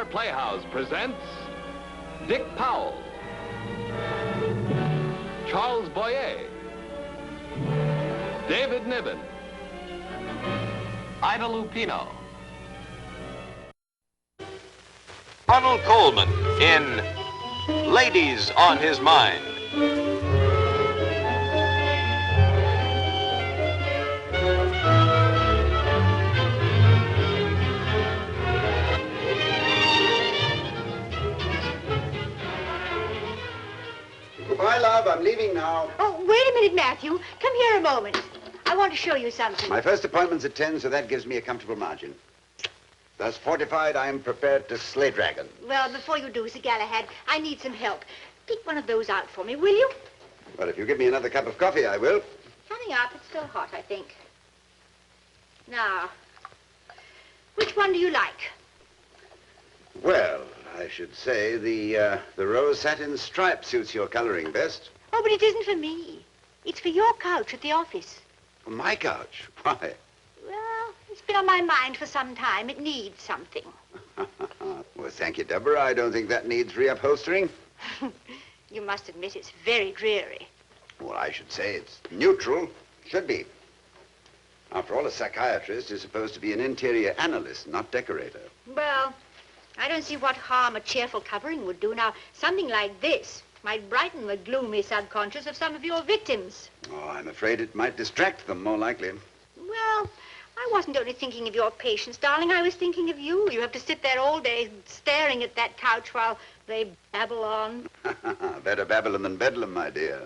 Star Playhouse presents Dick Powell, Charles Boyer, David Niven, Ida Lupino. Ronald Colman in Ladies on His Mind. Goodbye, love. I'm leaving now. Oh, wait a minute, Matthew. Come here a moment. I want to show you something. My first appointment's at 10, so that gives me a comfortable margin. Thus fortified, I am prepared to slay dragons. Well, before you do, Sir Galahad, I need some help. Pick one of those out for me, will you? Well, if you give me another cup of coffee, I will. Coming up. It's still hot, I think. Now, which one do you like? Well, I should say the rose satin stripe suits your coloring best. Oh, but it isn't for me. It's for your couch at the office. For my couch? Why? Well, it's been on my mind for some time. It needs something. Well, thank you, Deborah. I don't think that needs reupholstering. You must admit it's very dreary. Well, I should say it's neutral. Should be. After all, a psychiatrist is supposed to be an interior analyst, not decorator. Well, I don't see what harm a cheerful covering would do. Now, something like this might brighten the gloomy subconscious of some of your victims. Oh, I'm afraid it might distract them, more likely. Well, I wasn't only thinking of your patients, darling. I was thinking of you. You have to sit there all day staring at that couch while they babble on. Better Babylon than Bedlam, my dear.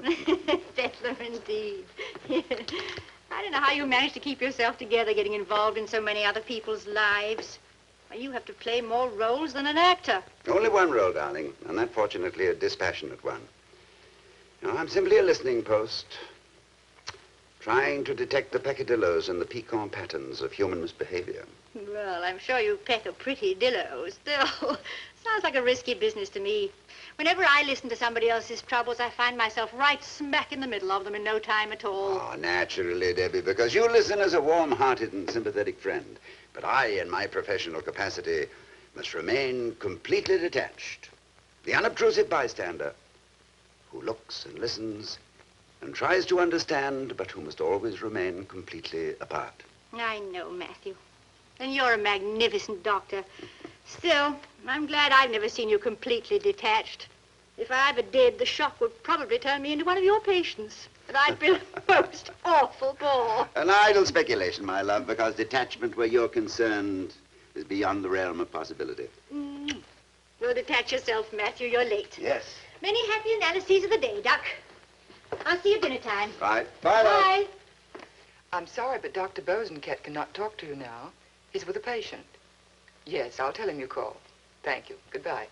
Bedlam, indeed. I don't know how you manage to keep yourself together getting involved in so many other people's lives. You have to play more roles than an actor. Only one role, darling, and that, fortunately, a dispassionate one. You know, I'm simply a listening post, trying to detect the peccadillos and the piquant patterns of human misbehavior. Well, I'm sure you peck a pretty dillo. Still, sounds like a risky business to me. Whenever I listen to somebody else's troubles, I find myself right smack in the middle of them in no time at all. Oh, naturally, Debbie, because you listen as a warm-hearted and sympathetic friend. But I, in my professional capacity, must remain completely detached. The unobtrusive bystander who looks and listens and tries to understand, but who must always remain completely apart. I know, Matthew. And you're a magnificent doctor. Still, I'm glad I've never seen you completely detached. If I ever did, the shock would probably turn me into one of your patients. And I'd be the most awful bore. An idle speculation, my love, because detachment where you're concerned is beyond the realm of possibility. You'll detach yourself, Matthew. You're late. Yes. Many happy analyses of the day, Duck. I'll see you dinner time. Right. Bye, love. Bye. I'm sorry, but Dr. Bosenket cannot talk to you now. He's with a patient. Yes, I'll tell him you called. Thank you. Goodbye.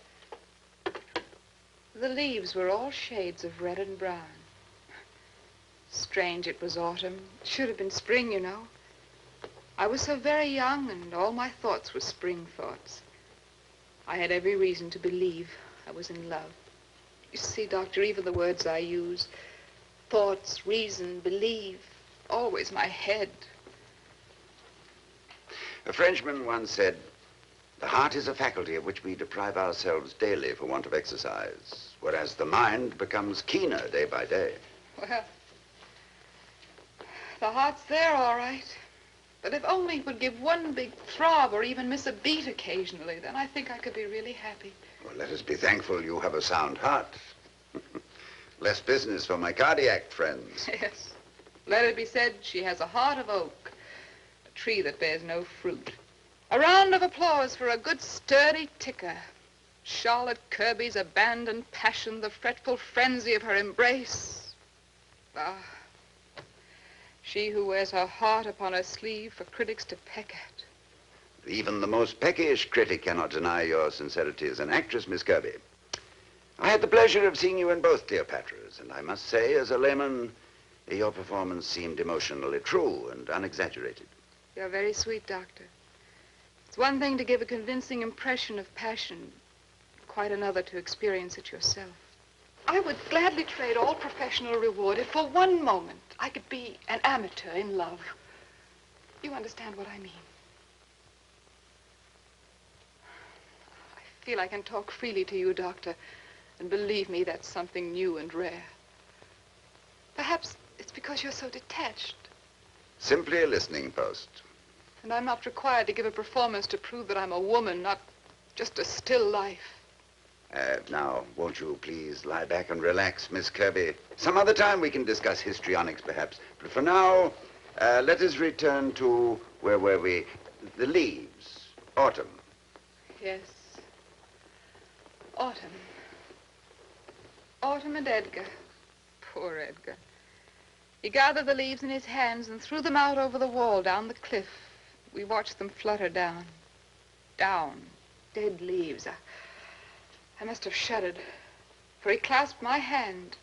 The leaves were all shades of red and brown. Strange it was autumn. It should have been spring, you know. I was so very young, and all my thoughts were spring thoughts. I had every reason to believe I was in love. You see, Doctor, even the words I use, thoughts, reason, believe, always my head. A Frenchman once said, "The heart is a faculty of which we deprive ourselves daily for want of exercise, whereas the mind becomes keener day by day." Well, the heart's there, all right. But if only it would give one big throb or even miss a beat occasionally, then I think I could be really happy. Well, let us be thankful you have a sound heart. Less business for my cardiac friends. Yes. Let it be said she has a heart of oak, a tree that bears no fruit. A round of applause for a good sturdy ticker. Charlotte Kirby's abandoned passion, the fretful frenzy of her embrace. Ah, she who wears her heart upon her sleeve for critics to peck at. Even the most peckish critic cannot deny your sincerity as an actress, Miss Kirby. I had the pleasure of seeing you in both Cleopatras, and I must say, as a layman, your performance seemed emotionally true and unexaggerated. You're very sweet, Doctor. It's one thing to give a convincing impression of passion, quite another to experience it yourself. I would gladly trade all professional reward if for one moment I could be an amateur in love. You understand what I mean? I feel I can talk freely to you, Doctor. And believe me, that's something new and rare. Perhaps it's because you're so detached. Simply a listening post. And I'm not required to give a performance to prove that I'm a woman, not just a still life. Now, won't you please lie back and relax, Miss Kirby? Some other time we can discuss histrionics, perhaps. But for now, let us return to, where were we? The leaves. Autumn. Yes. Autumn. Autumn and Edgar. Poor Edgar. He gathered the leaves in his hands and threw them out over the wall, down the cliff. We watched them flutter down. Down. Dead leaves. I must have shuddered, for he clasped my hand.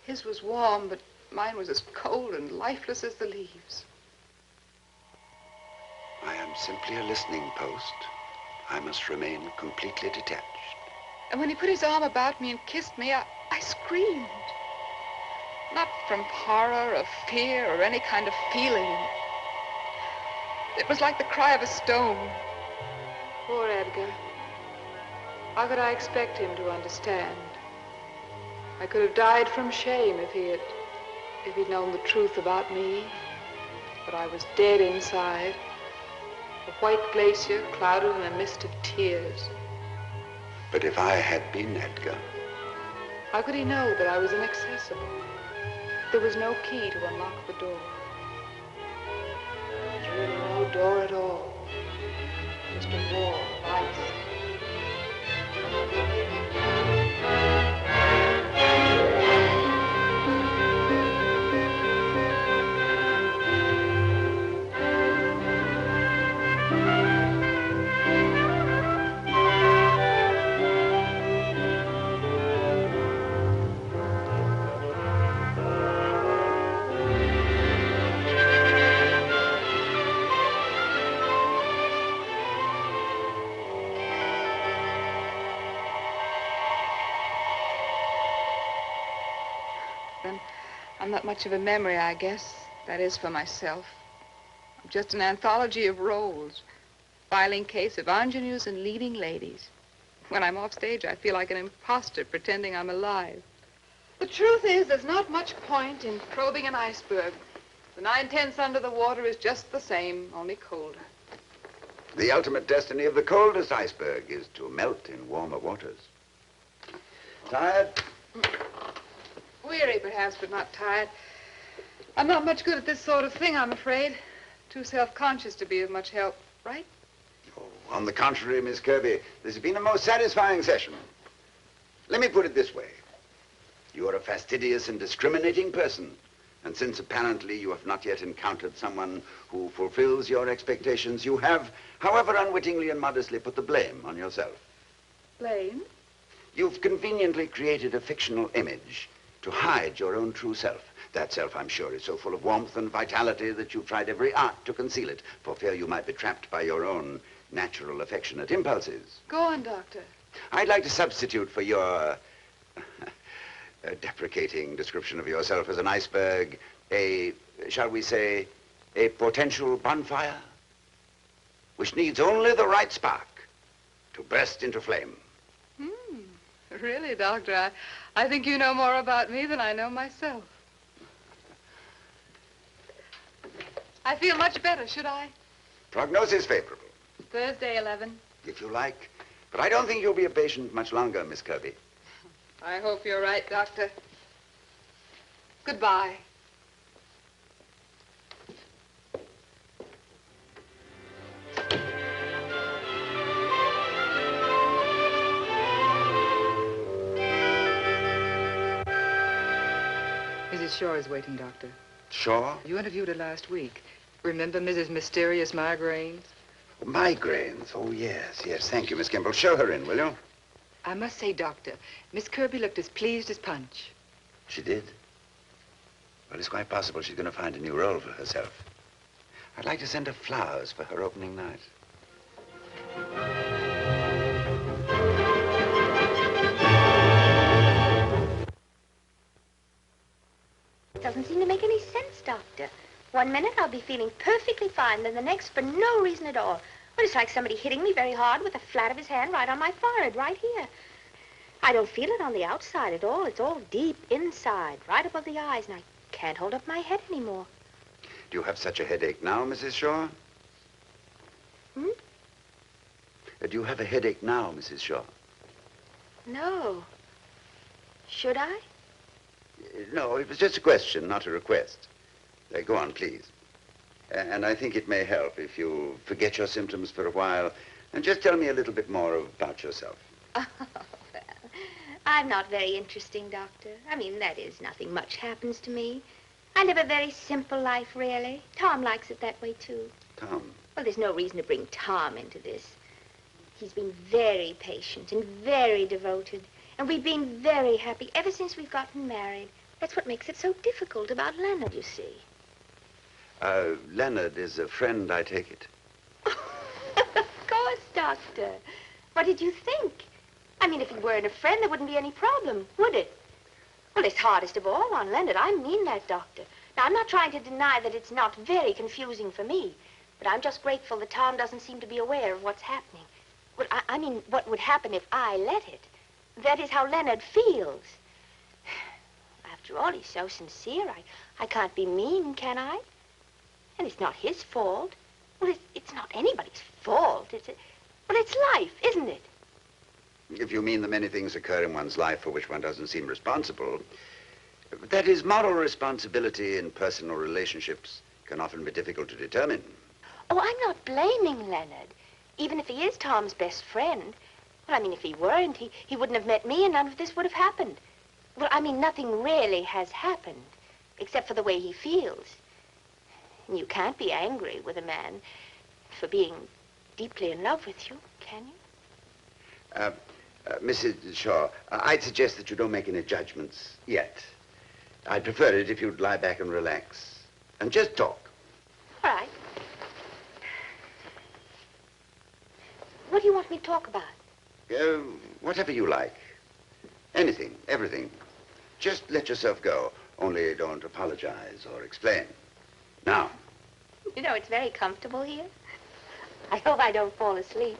His was warm, but mine was as cold and lifeless as the leaves. I am simply a listening post. I must remain completely detached. And when he put his arm about me and kissed me, I screamed. Not from horror or fear or any kind of feeling. It was like the cry of a stone. Poor Edgar. How could I expect him to understand? I could have died from shame if he'd known the truth about me. But I was dead inside. A white glacier clouded in a mist of tears. But if I had been Edgar... How could he know that I was inaccessible? There was no key to unlock the door. There was really no door at all. Just a wall of ice. I'm not much of a memory, I guess. That is, for myself. I'm just an anthology of roles. Filing case of ingenues and leading ladies. When I'm off stage, I feel like an imposter pretending I'm alive. The truth is, there's not much point in probing an iceberg. The 9/10 under the water is just the same, only colder. The ultimate destiny of the coldest iceberg is to melt in warmer waters. Tired? Weary, perhaps, but not tired. I'm not much good at this sort of thing, I'm afraid. Too self-conscious to be of much help, right? Oh, on the contrary, Miss Kirby, this has been a most satisfying session. Let me put it this way. You are a fastidious and discriminating person. And since apparently you have not yet encountered someone who fulfills your expectations, you have, however unwittingly and modestly, put the blame on yourself. Blame? You've conveniently created a fictional image to hide your own true self. That self, I'm sure, is so full of warmth and vitality that you've tried every art to conceal it, for fear you might be trapped by your own natural affectionate impulses. Go on, Doctor. I'd like to substitute for your deprecating description of yourself as an iceberg, shall we say, a potential bonfire, which needs only the right spark to burst into flame. Really, Doctor, I think you know more about me than I know myself. I feel much better, should I? Prognosis favorable. Thursday, 11. If you like. But I don't think you'll be a patient much longer, Miss Kirby. I hope you're right, Doctor. Goodbye. Mrs. Shaw is waiting, Doctor. Shaw? You interviewed her last week. Remember Mrs. Mysterious Migraines? Migraines. Oh, yes, yes. Thank you, Miss Kimball. Show her in, will you? I must say, Doctor, Miss Kirby looked as pleased as Punch. She did? Well, it's quite possible she's going to find a new role for herself. I'd like to send her flowers for her opening night. It doesn't seem to make any sense, Doctor. 1 minute I'll be feeling perfectly fine, then the next for no reason at all. Well, it's like somebody hitting me very hard with the flat of his hand right on my forehead, right here. I don't feel it on the outside at all. It's all deep inside, right above the eyes, and I can't hold up my head anymore. Do you have such a headache now, Mrs. Shaw? Hmm? Do you have a headache now, Mrs. Shaw? No. Should I? No, it was just a question, not a request. Go on, please. And I think it may help if you forget your symptoms for a while and just tell me a little bit more about yourself. Oh, well, I'm not very interesting, Doctor. I mean, that is, nothing much happens to me. I live a very simple life, really. Tom likes it that way, too. Tom? Well, there's no reason to bring Tom into this. He's been very patient and very devoted, and we've been very happy ever since we've gotten married. That's what makes it so difficult about Leonard, you see. Leonard is a friend, I take it. Of course, Doctor. What did you think? I mean, if he weren't a friend, there wouldn't be any problem, would it? Well, it's hardest of all on Leonard. I mean that, Doctor. Now, I'm not trying to deny that it's not very confusing for me, but I'm just grateful that Tom doesn't seem to be aware of what's happening. Well, I mean, what would happen if I let it? That is how Leonard feels. After all, he's so sincere. I can't be mean, can I? And it's not his fault. Well, it's not anybody's fault. Well, it's life, isn't it? If you mean the many things occur in one's life for which one doesn't seem responsible, that is, moral responsibility in personal relationships can often be difficult to determine. Oh, I'm not blaming Leonard, even if he is Tom's best friend. Well, I mean, if he weren't, he wouldn't have met me and none of this would have happened. Well, I mean, nothing really has happened, except for the way he feels. And you can't be angry with a man for being deeply in love with you, can you? Mrs. Shaw, I'd suggest that you don't make any judgments yet. I'd prefer it if you'd lie back and relax and just talk. All right. What do you want me to talk about? Whatever you like. Anything, everything. Just let yourself go. Only don't apologize or explain. Now. You know, it's very comfortable here. I hope I don't fall asleep.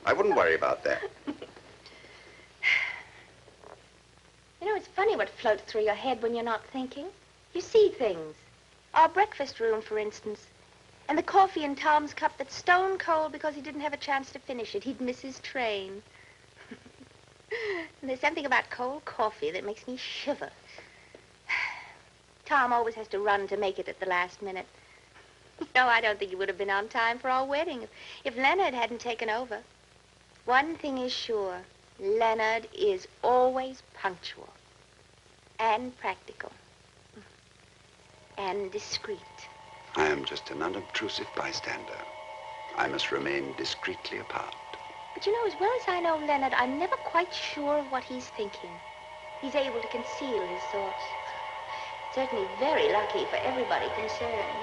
I wouldn't worry about that. You know, it's funny what floats through your head when you're not thinking. You see things. Our breakfast room, for instance. And the coffee in Tom's cup that's stone cold because he didn't have a chance to finish it. He'd miss his train. And there's something about cold coffee that makes me shiver. Tom always has to run to make it at the last minute. No, I don't think he would have been on time for our wedding if Leonard hadn't taken over. One thing is sure. Leonard is always punctual. And practical. And discreet. I am just an unobtrusive bystander. I must remain discreetly apart. But you know, as well as I know Leonard, I'm never quite sure of what he's thinking. He's able to conceal his thoughts. Certainly very lucky for everybody concerned.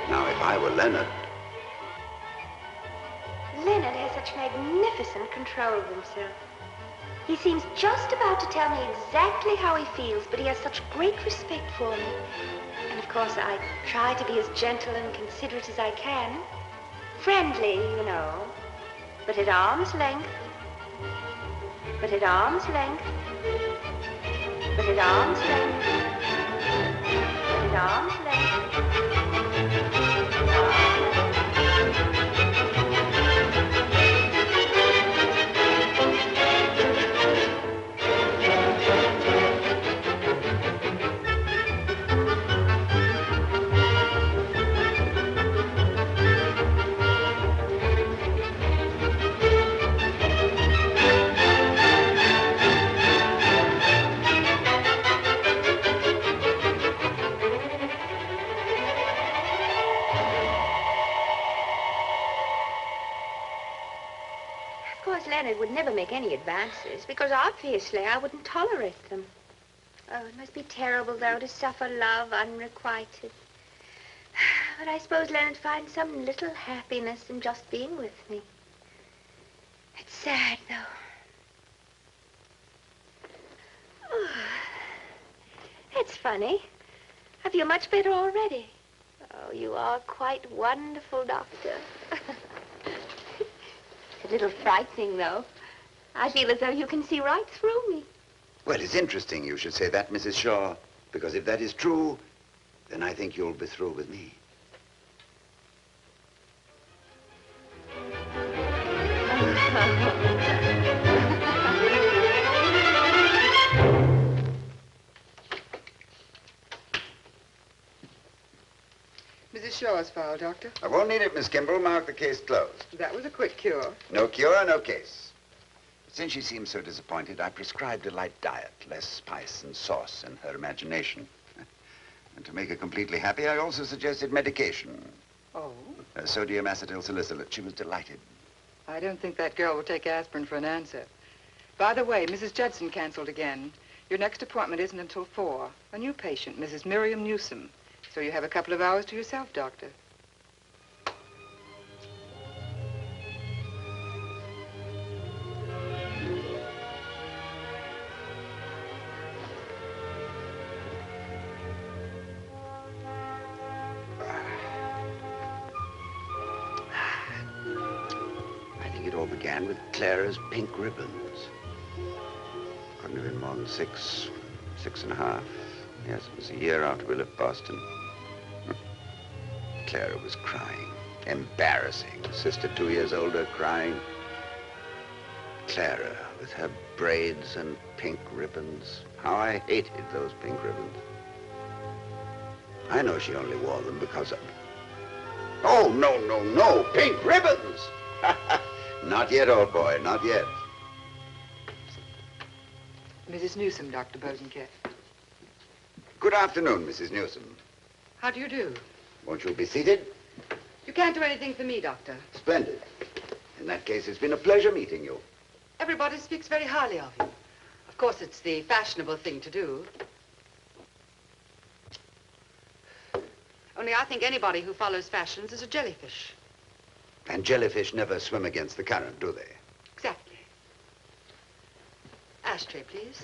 Now, if I were Leonard... Leonard has such magnificent control of himself. He seems just about to tell me exactly how he feels, but he has such great respect for me. And of course, I try to be as gentle and considerate as I can. Friendly, you know, but at arm's length. But at arm's length. But at arm's length. But at arm's length. Leonard would never make any advances, because obviously I wouldn't tolerate them. Oh, it must be terrible, though, to suffer love unrequited. But I suppose Leonard finds some little happiness in just being with me. It's sad, though. Oh, it's funny. I feel much better already. Oh, you are quite wonderful, Doctor. It's a little frightening, though. I feel as though you can see right through me. Well, it's interesting you should say that, Mrs. Shaw, because if that is true, then I think you'll be through with me. Mrs. Shaw's file, Doctor. I won't need it, Miss Kimball. Mark the case closed. That was a quick cure. No cure, no case. Since she seems so disappointed, I prescribed a light diet, less spice and sauce in her imagination. And to make her completely happy, I also suggested medication. Oh? Sodium acetyl salicylate. She was delighted. I don't think that girl will take aspirin for an answer. By the way, Mrs. Judson canceled again. Your next appointment isn't until 4. A new patient, Mrs. Miriam Newsom. So you have a couple of hours to yourself, Doctor. I think it all began with Clara's pink ribbons. Couldn't have been more than 6 and a half. Yes, it was a year after we left Boston. Clara was crying. Embarrassing. Sister 2 years older crying. Clara with her braids and pink ribbons. How I hated those pink ribbons. I know she only wore them because of... Oh, no, no, no! Pink ribbons! Not yet, old boy, not yet. Mrs. Newsom, Dr. Bosenket. Good afternoon, Mrs. Newsom. How do you do? Won't you be seated? You can't do anything for me, Doctor. Splendid. In that case, it's been a pleasure meeting you. Everybody speaks very highly of you. Of course, it's the fashionable thing to do. Only I think anybody who follows fashions is a jellyfish. And jellyfish never swim against the current, do they? Exactly. Ashtray, please.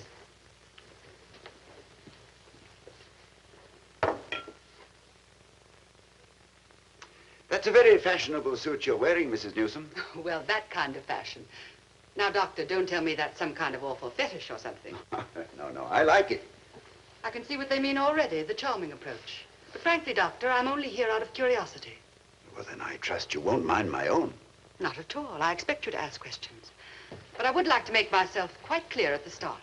That's a very fashionable suit you're wearing, Mrs. Newsom. Well, that kind of fashion. Now, Doctor, don't tell me that's some kind of awful fetish or something. No, no, I like it. I can see what they mean already, the charming approach. But frankly, Doctor, I'm only here out of curiosity. Well, then I trust you won't mind my own. Not at all. I expect you to ask questions. But I would like to make myself quite clear at the start.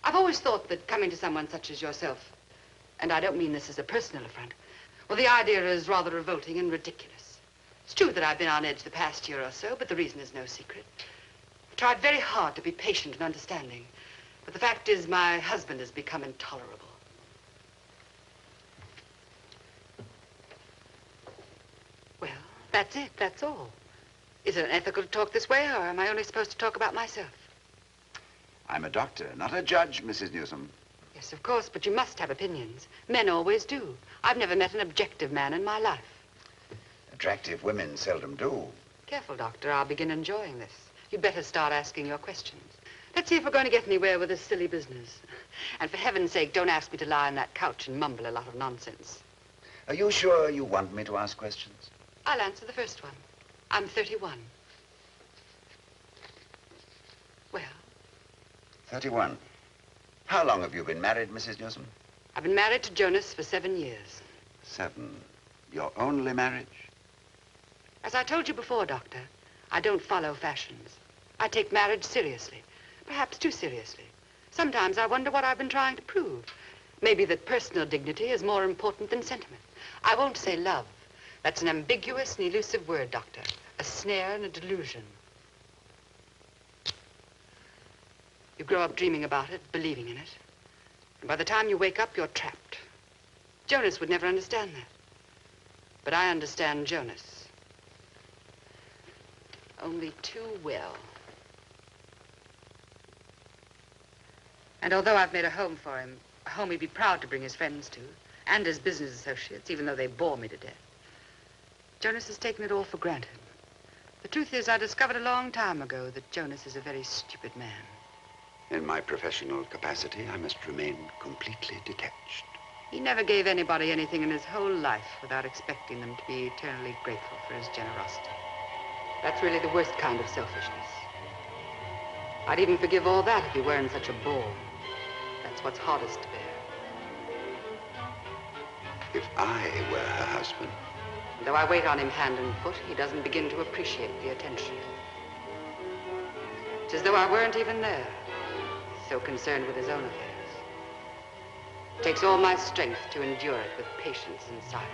I've always thought that coming to someone such as yourself, and I don't mean this as a personal affront, well, the idea is rather revolting and ridiculous. It's true that I've been on edge the past year or so, but the reason is no secret. I've tried very hard to be patient and understanding, but the fact is my husband has become intolerable. Well, that's it, that's all. Is it unethical to talk this way, or am I only supposed to talk about myself? I'm a doctor, not a judge, Mrs. Newsom. Yes, of course, but you must have opinions. Men always do. I've never met an objective man in my life. Attractive women seldom do. Careful, Doctor. I'll begin enjoying this. You'd better start asking your questions. Let's see if we're going to get anywhere with this silly business. And for heaven's sake, don't ask me to lie on that couch and mumble a lot of nonsense. Are you sure you want me to ask questions? I'll answer the first one. I'm 31. Well? 31. How long have you been married, Mrs. Newsom? I've been married to Jonas for 7 years. 7. Your only marriage? As I told you before, Doctor, I don't follow fashions. I take marriage seriously, perhaps too seriously. Sometimes I wonder what I've been trying to prove. Maybe that personal dignity is more important than sentiment. I won't say love. That's an ambiguous and elusive word, Doctor. A snare and a delusion. You grow up dreaming about it, believing in it. And by the time you wake up, you're trapped. Jonas would never understand that. But I understand Jonas. Only too well. And although I've made a home for him, a home he'd be proud to bring his friends to, and his business associates, even though they bore me to death, Jonas has taken it all for granted. The truth is, I discovered a long time ago that Jonas is a very stupid man. In my professional capacity, I must remain completely detached. He never gave anybody anything in his whole life without expecting them to be eternally grateful for his generosity. That's really the worst kind of selfishness. I'd even forgive all that if he weren't such a bore. That's what's hardest to bear. If I were her husband. Though I wait on him hand and foot, he doesn't begin to appreciate the attention. It's as though I weren't even there, so concerned with his own affairs. It takes all my strength to endure it with patience and silence.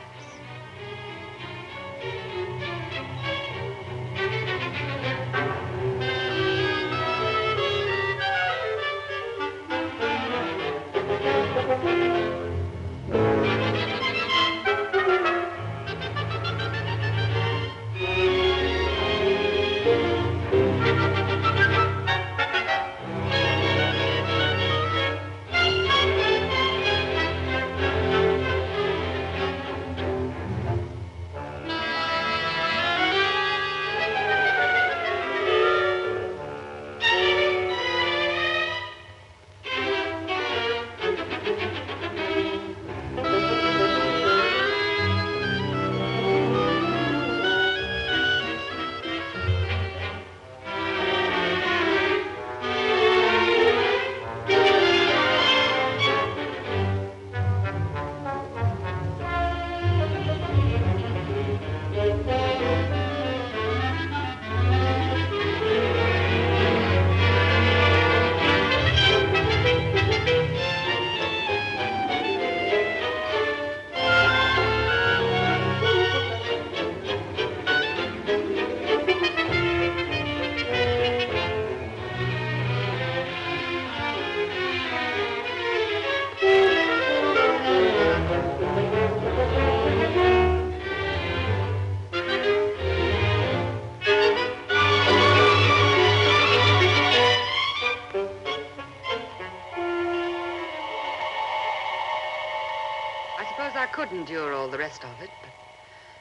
Endure all the rest of it, but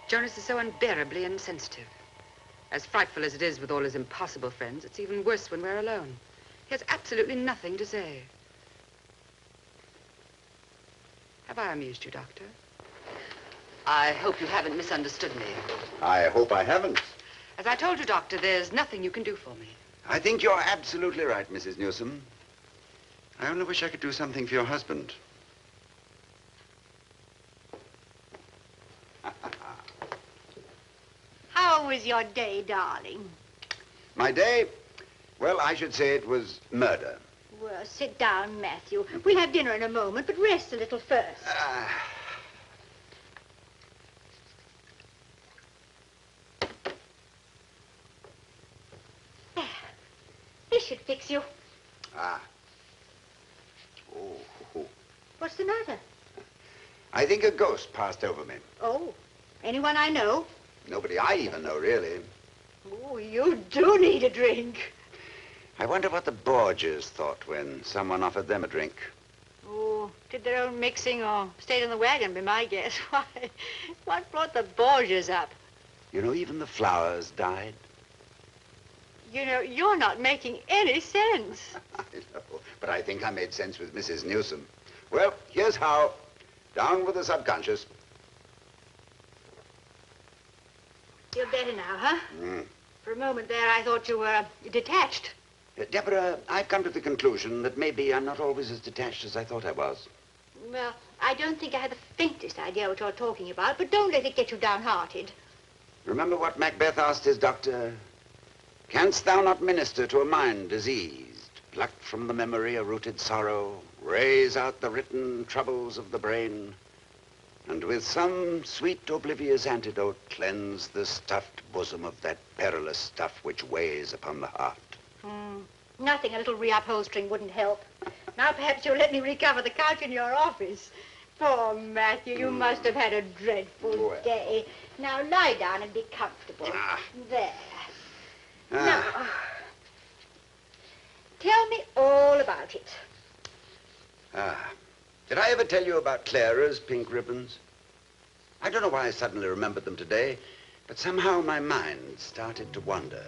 Jonas is so unbearably insensitive. As frightful as it is with all his impossible friends, it's even worse when we're alone. He has absolutely nothing to say. Have I amused you, Doctor? I hope you haven't misunderstood me. I hope I haven't. As I told you, Doctor, there's nothing you can do for me. I think you're absolutely right, Mrs. Newsom. I only wish I could do something for your husband. How was your day, darling? My day? Well, I should say it was murder. Well, sit down, Matthew. We'll have dinner in a moment, but rest a little first. There. This should fix you. Oh. What's the matter? I think a ghost passed over me. Oh, anyone I know? Nobody I even know, really. Oh, you do need a drink. I wonder what the Borgias thought when someone offered them a drink. Oh, did their own mixing or stayed in the wagon, be my guess. Why, what brought the Borgias up? You know, even the flowers died. You know, you're not making any sense. I know, but I think I made sense with Mrs. Newsom. Well, here's how. Down with the subconscious. You're better now, huh? For a moment there, I thought you were detached. Deborah, I've come to the conclusion that maybe I'm not always as detached as I thought I was. Well, I don't think I had the faintest idea what you're talking about, but don't let it get you downhearted. Remember what Macbeth asked his doctor? Canst thou not minister to a mind diseased, pluck from the memory a rooted sorrow, raise out the written troubles of the brain, and with some sweet oblivious antidote cleanse the stuffed bosom of that perilous stuff which weighs upon the heart? Nothing a little reupholstering wouldn't help. Now perhaps you'll let me recover the couch in your office. Poor Matthew, you must have had a dreadful day. Now lie down and be comfortable. There. Now, tell me all about it. Did I ever tell you about Clara's pink ribbons? I don't know why I suddenly remembered them today, but somehow my mind started to wander.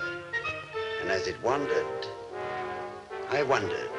And as it wandered, I wondered.